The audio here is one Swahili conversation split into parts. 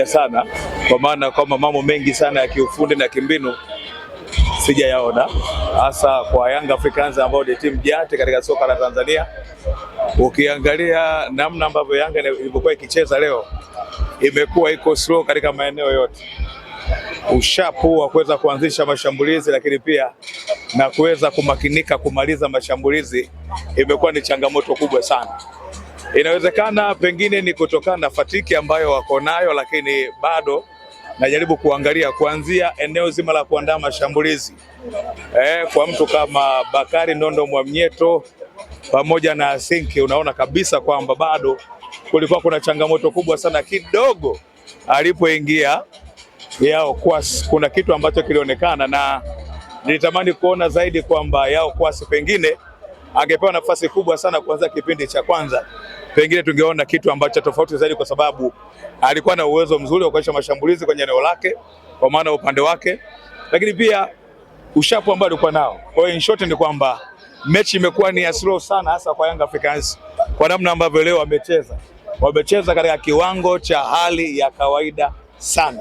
sana kwa maana kwamba mambo mengi sana ya kiufundi na kimbinu sijayaona, hasa kwa Young Africans ambao ni timu jati katika soka la Tanzania. Ukiangalia namna ambavyo Yanga ilivyokuwa ikicheza leo, imekuwa iko slow katika maeneo yote. Ushapu wa kuweza kuanzisha mashambulizi, lakini pia na kuweza kumakinika kumaliza mashambulizi imekuwa ni changamoto kubwa sana. Inawezekana pengine ni kutokana na fatiki ambayo wako nayo, lakini bado najaribu kuangalia kuanzia eneo zima la kuandaa mashambulizi. Kwa mtu kama Bakari Nondo Mwamnyeto pamoja na Asinki, unaona kabisa kwamba bado kulikuwa kuna changamoto kubwa sana kidogo alipoingia Yao Kwasi. Kuna kitu ambacho kilionekana na nilitamani kuona zaidi kwamba Yao Kwasi pengine angepewa nafasi kubwa sana kuanza kipindi cha kwanza, pengine tungeona kitu ambacho tofauti zaidi, kwa sababu alikuwa na uwezo mzuri wa kuacha mashambulizi kwenye eneo lake kwa maana upande wake, lakini pia ushapu ambao alikuwa nao. Kwa hiyo in short ni kwamba mechi imekuwa ni slow sana, hasa kwa Young Africans kwa namna ambavyo leo wamecheza katika kiwango cha hali ya kawaida sana.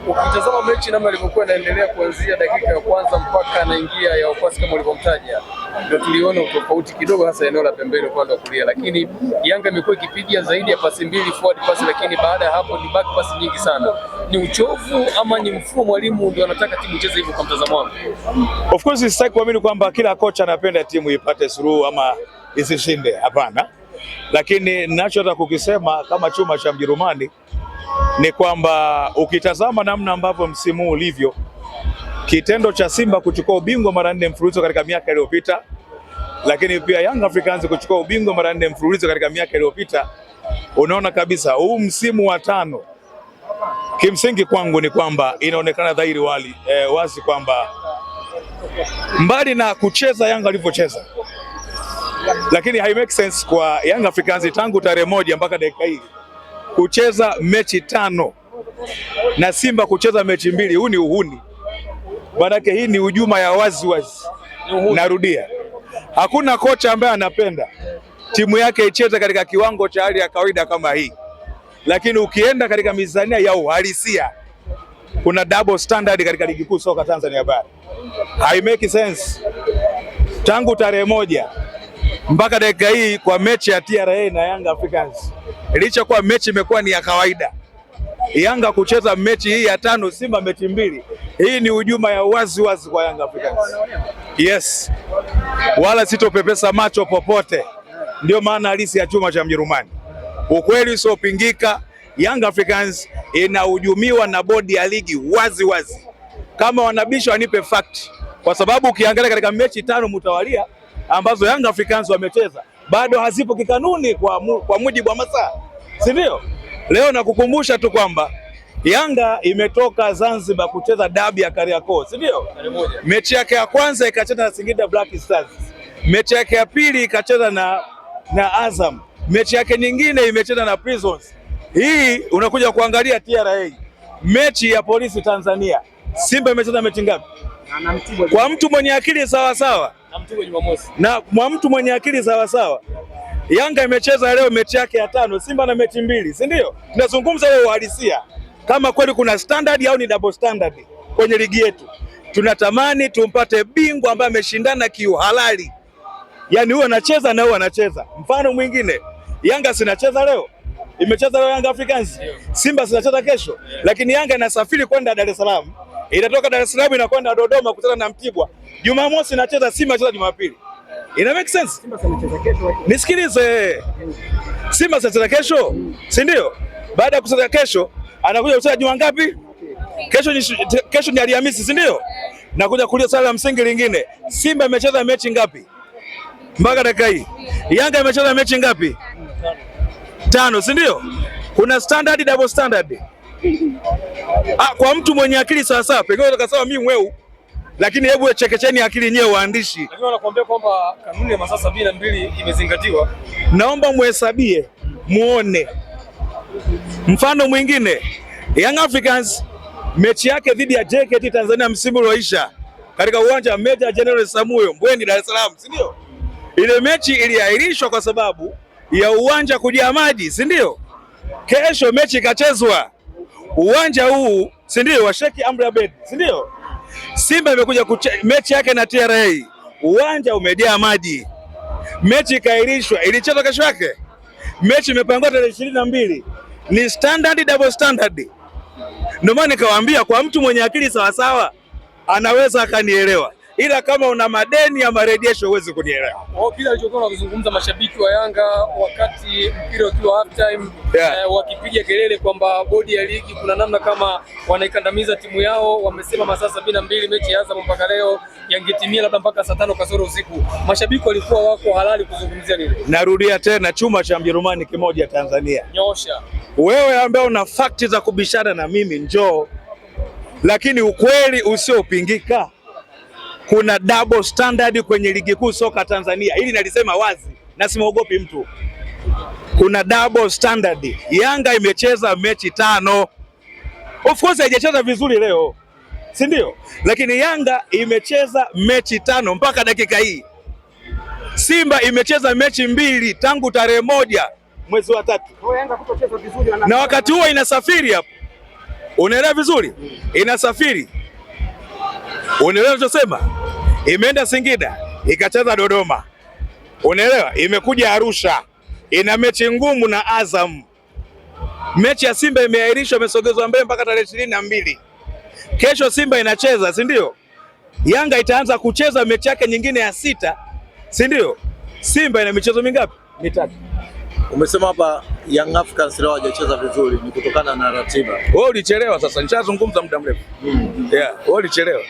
Ukitazama mechi namna ilivyokuwa inaendelea kuanzia dakika ya kwanza mpaka anaingia Yao Kwasi kama ulivyomtaja, ndio tuliona tofauti kidogo, hasa eneo la pembeni upande wa kulia, lakini Yanga imekuwa ikipiga zaidi ya pasi mbili forward pass, lakini baada ya hapo ni back pass nyingi sana. Ni uchovu ama ni mfumo mwalimu ndio anataka timu icheze hivyo kwa mtazamo wangu? Of course sitaki kuamini kwamba kila kocha anapenda timu ipate suluhu ama isishinde, hapana. Lakini ninachotaka kukisema kama chuma cha Mjerumani ni kwamba ukitazama namna ambavyo msimu ulivyo, kitendo cha Simba kuchukua ubingwa mara 4 mfululizo katika miaka iliyopita, lakini pia Young Africans kuchukua ubingwa mara 4 mfululizo katika miaka iliyopita, unaona kabisa huu msimu wa 5 kimsingi kwangu ni kwamba inaonekana dhahiri wazi kwamba mbali na kucheza Yanga alivyocheza, lakini hai make sense kwa Young Africans tangu tarehe 1 mpaka dakika hii kucheza mechi 5 na Simba kucheza mechi 2. Huu ni uhuni. Manake hii ni hujuma ya wazi. Narudia, hakuna kocha ambaye anapenda timu yake icheze katika kiwango cha hali ya kawaida kama hii, lakini ukienda katika mizania ya uhalisia kuna double standard katika ligi kuu soka Tanzania bara. Hai make sense. Tangu tarehe 1 mpaka dakika hii kwa mechi ya TRA na Young Africans, licha kwa mechi imekuwa ni ya kawaida, Yanga kucheza mechi hii ya 5, Simba mechi 2. Hii ni hujuma ya wazi kwa Young Africans. Yes, wala sitopepesa macho popote. Ndio maana halisi ya chuma cha Mjerumani. Ukweli usiopingika, Young Africans inahujumiwa na bodi ya ligi wazi. Kama wanabisha wanipe fact, kwa sababu ukiangalia katika mechi 5 mtawalia ambazo Young Africans wamecheza bado hazipo kikanuni kwa mujibu wa masaa, si ndio? Leo nakukumbusha tu kwamba Yanga imetoka Zanzibar kucheza dabi ya Kariakoo, si ndio? Mechi yake ya kwanza ikacheza na Singida Black Stars, mechi yake ya pili ikacheza na Azam, mechi yake nyingine imecheza na Prisons. Hii unakuja kuangalia TRA, mechi ya Polisi Tanzania, Simba imecheza mechi ngapi? Kwa mtu mwenye akili sawa na kwa mtu mwenye akili sawa, Yanga imecheza leo mechi yake ya 5, Simba na mechi 2, si ndio? Tunazungumza leo uhalisia, kama kweli kuna standard au ni double standard kwenye ligi yetu. Tunatamani tumpate bingwa ambaye ameshindana kiuhalali, yani huyo anacheza na huyo anacheza. Mfano mwingine, Yanga sinacheza leo, imecheza leo Young Africans, Simba sinacheza kesho, lakini Yanga inasafiri kwenda Dar es Salaam, inatoka Dar es Salaam inakwenda Dodoma kukutana na Mtibwa. Jumamosi inacheza Simba, inacheza Jumapili. Ina make sense? Simba inacheza kesho. Nisikilize. Simba inacheza kesho, si ndio? Baada ya kucheza kesho, anakuja kucheza juma ngapi? Kesho ni Alhamisi, si ndio? Nakuja kuuliza swali la msingi lingine. Simba imecheza mechi ngapi mpaka dakika hii? Yanga imecheza mechi ngapi? 5, si ndio? Kuna standard, double standard. Kwa mtu mwenye akili sawa, pengine utakasema mimi mweu, lakini hebu chekecheni akili nyewe waandishi. Lakini wanakuambia kwamba kanuni ya masaa 72 imezingatiwa. Naomba muhesabie muone. Mfano mwingine, Young Africans mechi yake dhidi ya JKT Tanzania msimu ulioisha katika uwanja wa Meja General Samuyo Mbweni, Dar es Salaam, si ndio? Ile mechi iliahirishwa kwa sababu ya uwanja kujaa maji, si ndio? Kesho mechi ikachezwa. uwanja huu si ndio wa Sheikh Amri Abeid, si ndio? Simba imekuja mechi yake na TRA, uwanja umejaa maji, mechi ikaahirishwa, ilichezwa kesho yake. Mechi imepangwa tarehe 22, ni standard double standard. Ndio maana nikawaambia kwa mtu mwenye akili sawasawa anaweza akanielewa, ila kama una madeni ya marejesho huwezi kunielewa. Kile alichokuwa anazungumza mashabiki wa Yanga wakati mpira ukiwa half time, wakipiga kelele kwamba bodi ya ligi kuna namna kama wanaikandamiza timu yao. Wamesema masaa 72 mechi ya Azam mpaka leo yangetimia labda mpaka saa 5 kasoro usiku. Mashabiki walikuwa wako halali kuzungumzia nini? Narudia tena, chuma cha Mjerumani kimoja Tanzania. Nyosha. Wewe ambaye una fakti za kubishana na mimi njoo, lakini ukweli usiopingika, kuna double standard kwenye ligi kuu soka Tanzania. Hili nalisema wazi na simuogopi mtu. Kuna double standard. Yanga imecheza mechi 5. Of course haijacheza vizuri leo, si ndio? Lakini Yanga imecheza mechi 5 mpaka dakika hii. Simba imecheza mechi 2 tangu tarehe 1 mwezi wa 3. Yanga kutocheza vizuri na wakati huo inasafiri hapo. Unaelewa vizuri? Inasafiri. Unaelewa tunasema? Imeenda Singida, ikacheza Dodoma. Unaelewa? Imekuja Arusha. Ina mechi ngumu na Azam. Mechi ya Simba imeahirishwa, imesogezwa mbele mpaka tarehe 22. Kesho Simba inacheza, si ndio? Yanga itaanza kucheza mechi yake nyingine ya 6, si ndio? Simba ina michezo mingapi? 3. Umesema hapa Young Africans leo hajacheza vizuri, ni kutokana na ratiba. Wewe ulichelewa sasa, nishazungumza muda mrefu. Yeah, wewe ulichelewa.